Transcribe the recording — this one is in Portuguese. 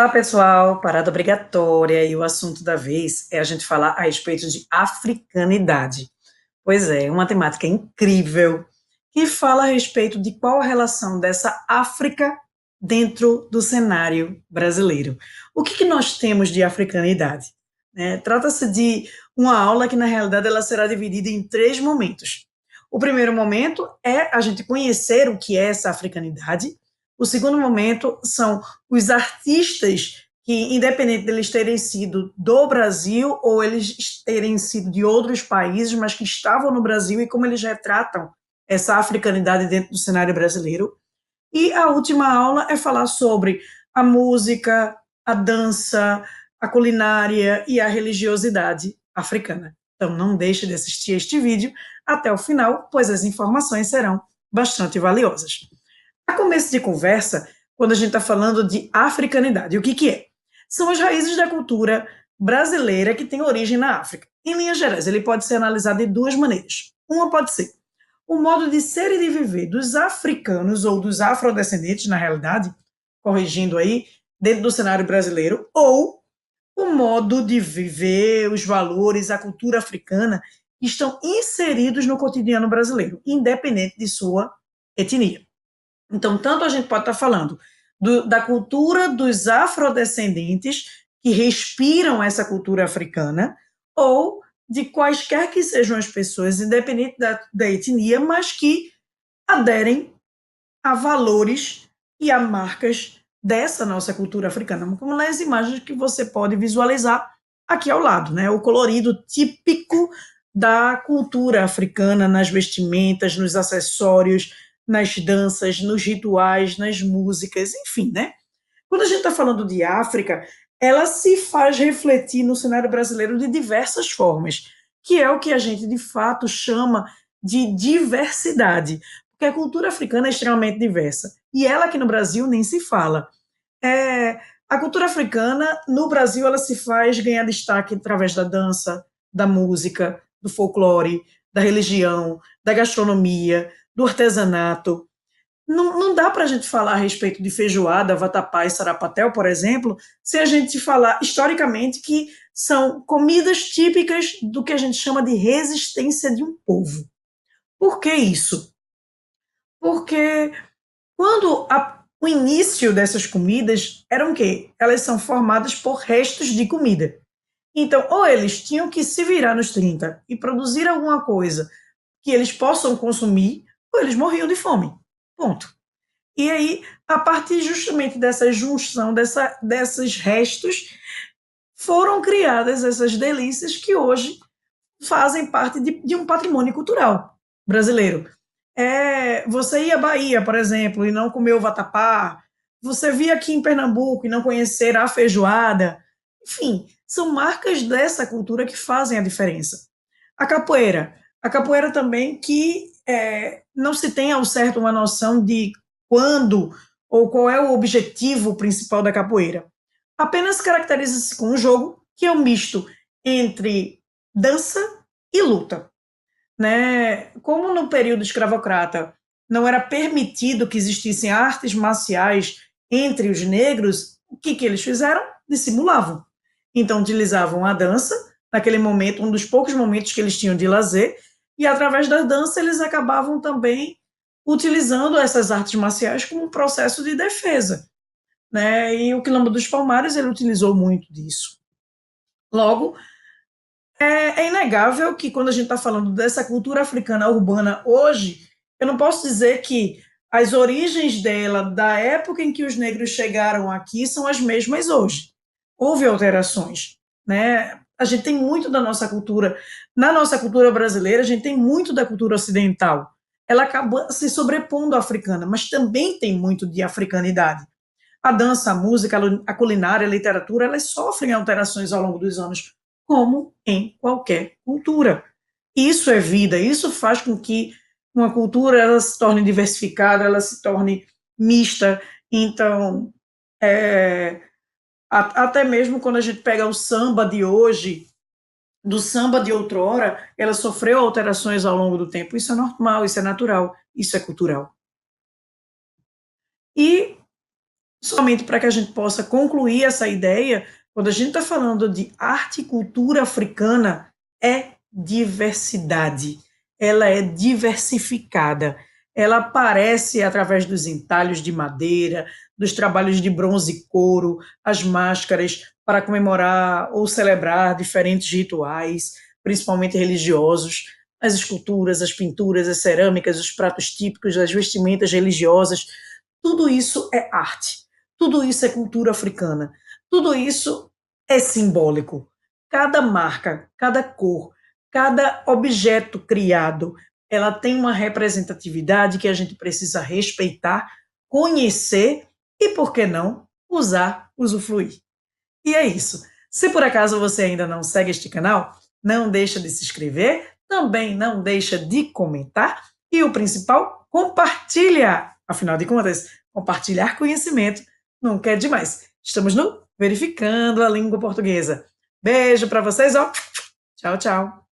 Olá, pessoal. Parada obrigatória e o assunto da vez é a gente falar a respeito de africanidade. Pois é, uma temática incrível que fala a respeito de qual a relação dessa África dentro do cenário brasileiro. O que nós temos de africanidade? Trata-se de uma aula que, na realidade, ela será dividida em três momentos. O primeiro momento é a gente conhecer o que é essa africanidade. O segundo momento são os artistas que, independente deles terem sido do Brasil ou eles terem sido de outros países, mas que estavam no Brasil e como eles retratam essa africanidade dentro do cenário brasileiro. E a última aula é falar sobre a música, a dança, a culinária e a religiosidade africana. Então não deixe de assistir este vídeo até o final, pois as informações serão bastante valiosas. A começo de conversa, quando a gente está falando de africanidade, o que é? São as raízes da cultura brasileira que tem origem na África. Em linhas gerais, ele pode ser analisado de duas maneiras. Uma pode ser o modo de ser e de viver dos africanos ou dos afrodescendentes, na realidade, corrigindo aí, dentro do cenário brasileiro, ou o modo de viver, os valores, a cultura africana que estão inseridos no cotidiano brasileiro, independente de sua etnia. Então, tanto a gente pode estar falando da cultura dos afrodescendentes que respiram essa cultura africana, ou de quaisquer que sejam as pessoas, independente da etnia, mas que aderem a valores e a marcas dessa nossa cultura africana, como nas imagens que você pode visualizar aqui ao lado, né? O colorido típico da cultura africana nas vestimentas, nos acessórios, nas danças, nos rituais, nas músicas, enfim, né? Quando a gente está falando de África, ela se faz refletir no cenário brasileiro de diversas formas, que é o que a gente, de fato, chama de diversidade, porque a cultura africana é extremamente diversa, e ela aqui no Brasil nem se fala. A cultura africana, no Brasil, ela se faz ganhar destaque através da dança, da música, do folclore, da religião, da gastronomia, do artesanato. Não dá para a gente falar a respeito de feijoada, vatapá e sarapatel, por exemplo, se a gente falar historicamente que são comidas típicas do que a gente chama de resistência de um povo. Por que isso? Porque quando o início dessas comidas eram o quê? Elas são formadas por restos de comida. Então, ou eles tinham que se virar nos 30 e produzir alguma coisa que eles possam consumir, ou eles morriam de fome. Ponto. E aí, a partir justamente dessa junção, desses restos, foram criadas essas delícias que hoje fazem parte de um patrimônio cultural brasileiro. Você ia à Bahia, por exemplo, e não comeu vatapá, você via aqui em Pernambuco e não conhecer a feijoada, enfim, são marcas dessa cultura que fazem a diferença. A capoeira também que não se tem ao certo uma noção de quando ou qual é o objetivo principal da capoeira. Apenas caracteriza-se com um jogo que é um misto entre dança e luta. Né? Como no período escravocrata não era permitido que existissem artes marciais entre os negros, o que eles fizeram? Dissimulavam. Então, utilizavam a dança, naquele momento, um dos poucos momentos que eles tinham de lazer, e através da dança eles acabavam também utilizando essas artes marciais como um processo de defesa. Né? E o Quilombo dos Palmares, ele utilizou muito disso. Logo, é inegável que quando a gente está falando dessa cultura africana urbana hoje, eu não posso dizer que as origens dela, da época em que os negros chegaram aqui, são as mesmas hoje. Houve alterações, né? A gente tem muito da nossa cultura. Na nossa cultura brasileira, a gente tem muito da cultura ocidental. Ela acaba se sobrepondo à africana, mas também tem muito de africanidade. A dança, a música, a culinária, a literatura, elas sofrem alterações ao longo dos anos, como em qualquer cultura. Isso é vida, isso faz com que uma cultura ela se torne diversificada, ela se torne mista. Então, até mesmo quando a gente pega o samba de hoje, do samba de outrora, ela sofreu alterações ao longo do tempo. Isso é normal, isso é natural, isso é cultural. E somente para que a gente possa concluir essa ideia, quando a gente está falando de arte e cultura africana, é diversidade, ela é diversificada, ela aparece através dos entalhos de madeira, dos trabalhos de bronze e couro, as máscaras para comemorar ou celebrar diferentes rituais, principalmente religiosos, as esculturas, as pinturas, as cerâmicas, os pratos típicos, as vestimentas religiosas, tudo isso é arte, tudo isso é cultura africana, tudo isso é simbólico. Cada marca, cada cor, cada objeto criado, ela tem uma representatividade que a gente precisa respeitar, conhecer e, por que não, usar, usufruir. E é isso. Se por acaso você ainda não segue este canal, não deixa de se inscrever, também não deixa de comentar e o principal, compartilha. Afinal de contas, compartilhar conhecimento nunca é demais. Estamos no Verificando a Língua Portuguesa. Beijo para vocês, ó. Tchau, tchau.